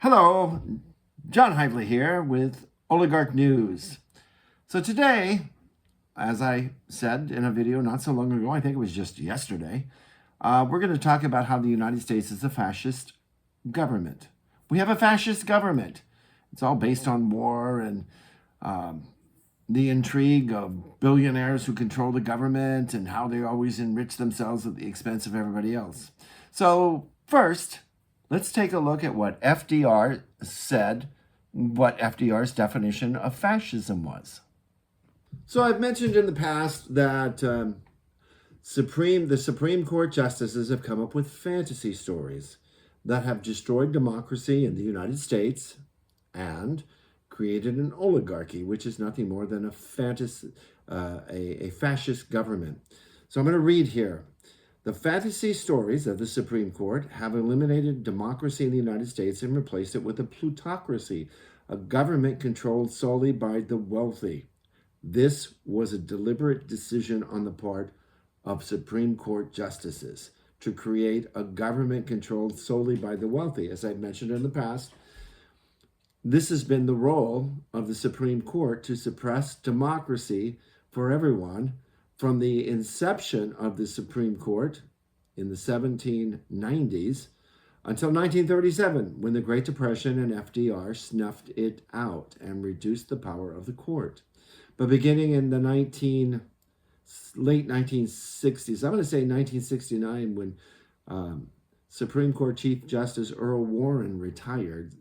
Hello, John Hively here with Oligarch News. So today, as I said in a video not so long ago, I think it was just yesterday, we're going to talk about how the United States is a fascist government. We have a fascist government. It's all based on war and the intrigue of billionaires who control the government and how they always enrich themselves at the expense of everybody else. So first, let's take a look at what FDR said, what FDR's definition of fascism was. So I've mentioned in the past that the Supreme Court justices have come up with fantasy stories that have destroyed democracy in the United States and created an oligarchy, which is nothing more than a fascist government. So I'm going to read here. The fantasy stories of the Supreme Court have eliminated democracy in the United States and replaced it with a plutocracy, a government controlled solely by the wealthy. This was a deliberate decision on the part of Supreme Court justices to create a government controlled solely by the wealthy. As I've mentioned in the past, this has been the role of the Supreme Court to suppress democracy for everyone. From the inception of the Supreme Court in the 1790s until 1937, when the Great Depression and FDR snuffed it out and reduced the power of the court. But beginning in the late 1960s, I'm going to say 1969, when Supreme Court Chief Justice Earl Warren retired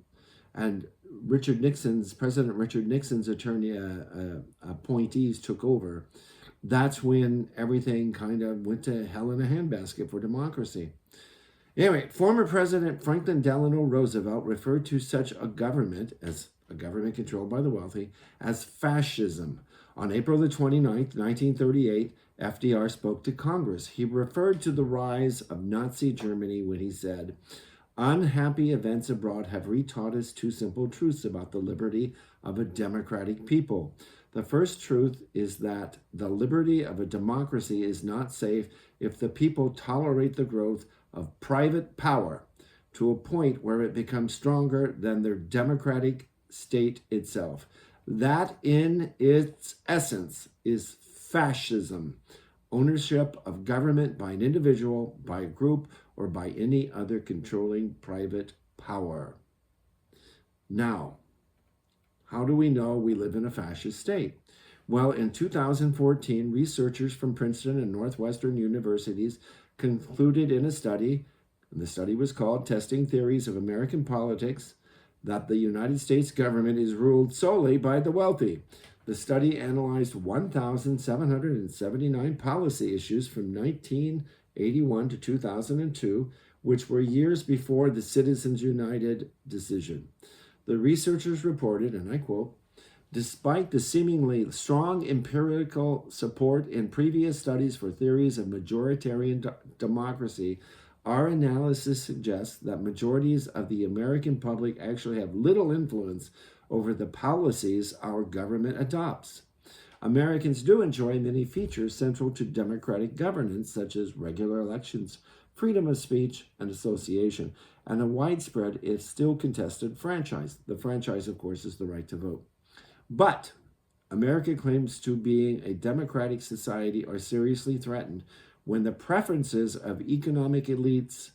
and President Richard Nixon's attorney appointees took over, that's when everything kind of went to hell in a handbasket for democracy. Anyway, former President Franklin Delano Roosevelt referred to such a government, as a government controlled by the wealthy, as fascism. On April the 29th, 1938, FDR spoke to Congress. He referred to the rise of Nazi Germany when he said, "Unhappy events abroad have retaught us two simple truths about the liberty of a democratic people. The first truth is that the liberty of a democracy is not safe if the people tolerate the growth of private power to a point where it becomes stronger than their democratic state itself. That, in its essence, is fascism, ownership of government by an individual, by a group, or by any other controlling private power." Now, how do we know we live in a fascist state? Well, in 2014, researchers from Princeton and Northwestern universities concluded in a study, and the study was called Testing Theories of American Politics, that the United States government is ruled solely by the wealthy. The study analyzed 1,779 policy issues from 1981 to 2002, which were years before the Citizens United decision. The researchers reported, and I quote, "Despite the seemingly strong empirical support in previous studies for theories of majoritarian democracy, our analysis suggests that majorities of the American public actually have little influence over the policies our government adopts. Americans do enjoy many features central to democratic governance, such as regular elections, freedom of speech and association, and a widespread, if still contested, franchise." The franchise, of course, is the right to vote. But American claims to being a democratic society are seriously threatened when the preferences of economic elites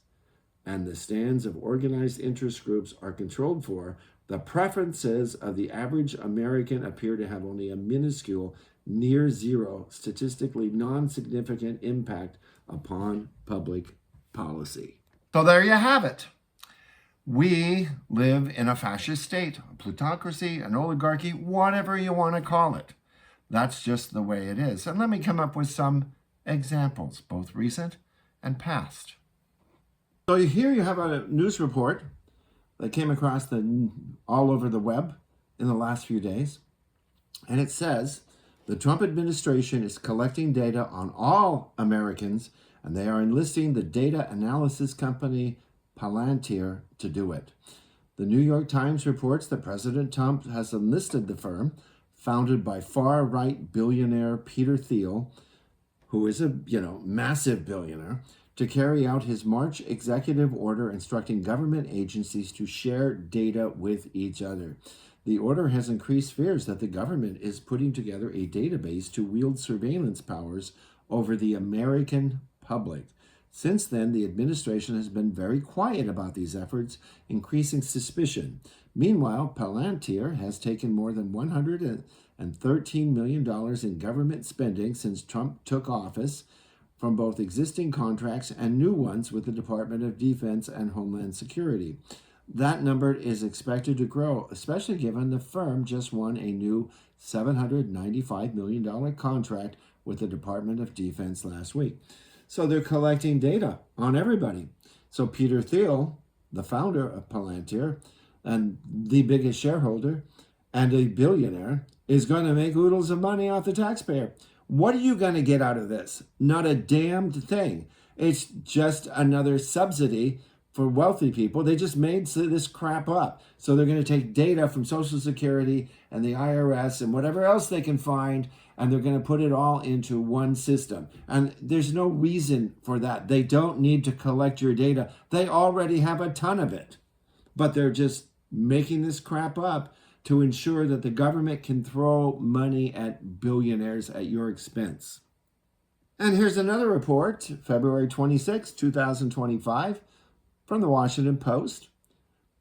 and the stands of organized interest groups are controlled for. The preferences of the average American appear to have only a minuscule, near zero, statistically non-significant impact upon public policy. So there you have it. We live in a fascist state, a plutocracy, an oligarchy, whatever you want to call it. That's just the way it is. And let me come up with some examples, both recent and past. So here you have a news report that came across all over the web in the last few days. And it says, the Trump administration is collecting data on all Americans, and they are enlisting the data analysis company Palantir to do it. The New York Times reports that President Trump has enlisted the firm, founded by far-right billionaire Peter Thiel, who is a massive billionaire, to carry out his March executive order instructing government agencies to share data with each other. The order has increased fears that the government is putting together a database to wield surveillance powers over the American public. Since then, the administration has been very quiet about these efforts, increasing suspicion. Meanwhile, Palantir has taken more than $113 million in government spending since Trump took office, from both existing contracts and new ones with the Department of Defense and Homeland Security. That number is expected to grow, especially given the firm just won a new $795 million contract with the Department of Defense last week. So they're collecting data on everybody. So Peter Thiel, the founder of Palantir and the biggest shareholder and a billionaire, is going to make oodles of money off the taxpayer. What are you going to get out of this? Not a damned thing. It's just another subsidy for wealthy people. They just made this crap up. So they're going to take data from Social Security and the IRS and whatever else they can find, and they're going to put it all into one system. And there's no reason for that. They don't need to collect your data. They already have a ton of it. But they're just making this crap up to ensure that the government can throw money at billionaires at your expense. And here's another report, February 26, 2025, from the Washington Post,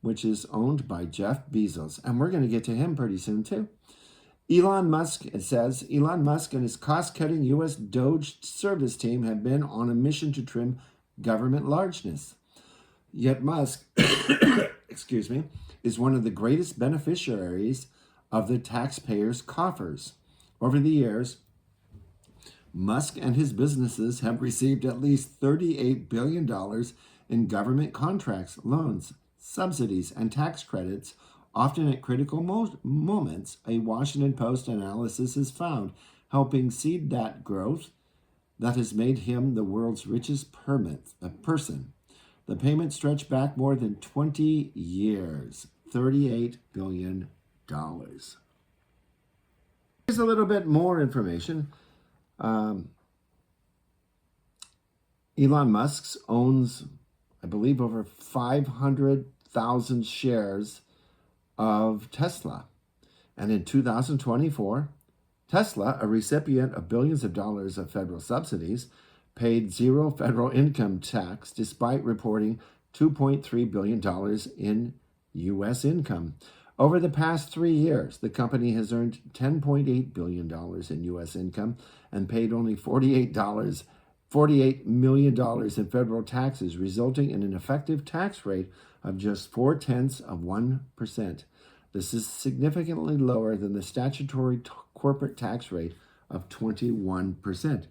which is owned by Jeff Bezos. And we're going to get to him pretty soon, too. Elon Musk, it says, Elon Musk and his cost-cutting U.S. Doge service team have been on a mission to trim government largeness. Yet Musk, excuse me, is one of the greatest beneficiaries of the taxpayers' coffers. Over the years, Musk and his businesses have received at least $38 billion in government contracts, loans, subsidies, and tax credits, often at critical moments, a Washington Post analysis has found, helping seed that growth that has made him the world's richest person. The payments stretch back more than 20 years, $38 billion. Here's a little bit more information. Elon Musk owns, I believe, over 500,000 shares of Tesla. And in 2024, Tesla, a recipient of billions of dollars of federal subsidies, paid zero federal income tax despite reporting $2.3 billion in U.S. income. Over the past 3 years, the company has earned $10.8 billion in U.S. income and paid only $48 million in federal taxes, resulting in an effective tax rate of just 0.4%. This is significantly lower than the statutory corporate tax rate of 21%.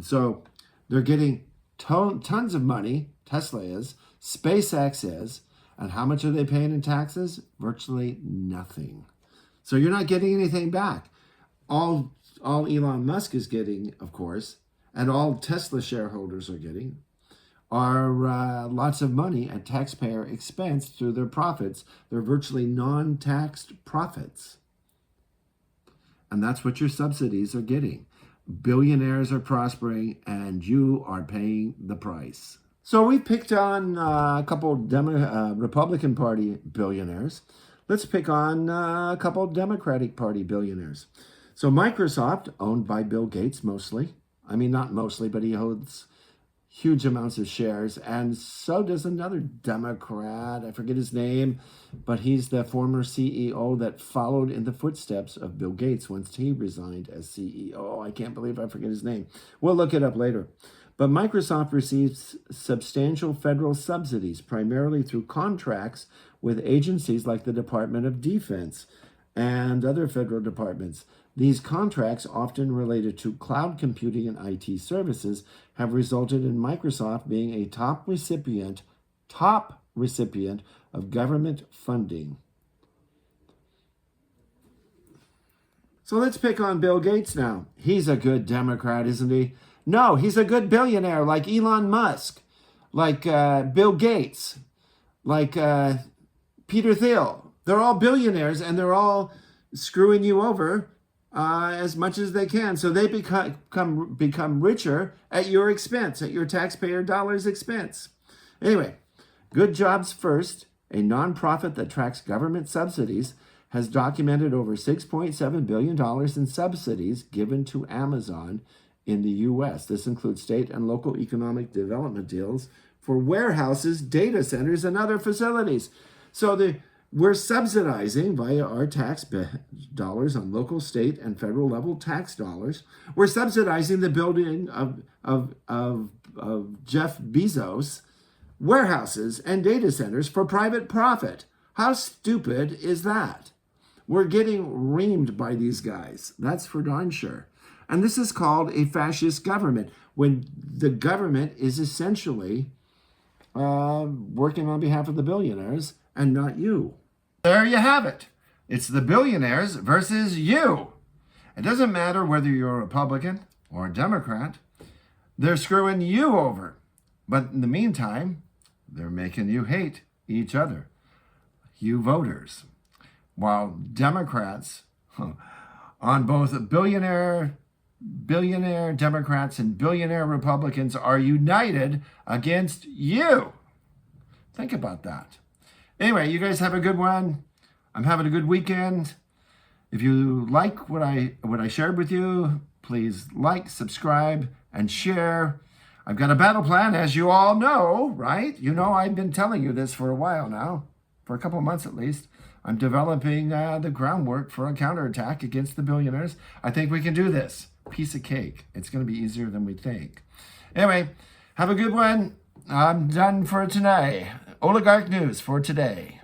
So they're getting tons of money, Tesla is, SpaceX is, and how much are they paying in taxes? Virtually nothing. So you're not getting anything back. All Elon Musk is getting, of course, and all Tesla shareholders are getting, are lots of money at taxpayer expense through their profits. They're virtually non-taxed profits. And that's what your subsidies are getting. Billionaires are prospering, and you are paying the price. So we picked on a couple Republican Party billionaires. Let's pick on a couple Democratic Party billionaires. So Microsoft, owned by Bill Gates mostly. I mean, not mostly, but he holds huge amounts of shares. And so does another Democrat. I forget his name, but he's the former CEO that followed in the footsteps of Bill Gates once he resigned as CEO. I can't believe I forget his name. We'll look it up later. But Microsoft receives substantial federal subsidies, primarily through contracts with agencies like the Department of Defense and other federal departments. These contracts, often related to cloud computing and IT services, have resulted in Microsoft being a top recipient of government funding. So let's pick on Bill Gates now. He's a good Democrat, isn't he? No, he's a good billionaire like Elon Musk, like Bill Gates, like Peter Thiel. They're all billionaires, and they're all screwing you over as much as they can. So they become richer at your expense, at your taxpayer dollars' expense. Anyway, Good Jobs First, a nonprofit that tracks government subsidies, has documented over $6.7 billion in subsidies given to Amazon in the U.S. This includes state and local economic development deals for warehouses, data centers, and other facilities. So we're subsidizing via our tax dollars on local, state, and federal level tax dollars. We're subsidizing the building of Jeff Bezos' warehouses and data centers for private profit. How stupid is that? We're getting reamed by these guys. That's for darn sure. And this is called a fascist government, when the government is essentially working on behalf of the billionaires and not you. There you have it. It's the billionaires versus you. It doesn't matter whether you're a Republican or a Democrat. They're screwing you over. But in the meantime, they're making you hate each other, you voters. While Democrats, on both billionaire Democrats and billionaire Republicans, are united against you. Think about that. Anyway, you guys have a good one. I'm having a good weekend. If you like what I shared with you, please like, subscribe, and share. I've got a battle plan, as you all know, right? You know I've been telling you this for a while now, for a couple of months at least. I'm developing the groundwork for a counterattack against the billionaires. I think we can do this. Piece of cake. It's going to be easier than we think. Anyway, have a good one. I'm done for tonight. Oligarch news for today.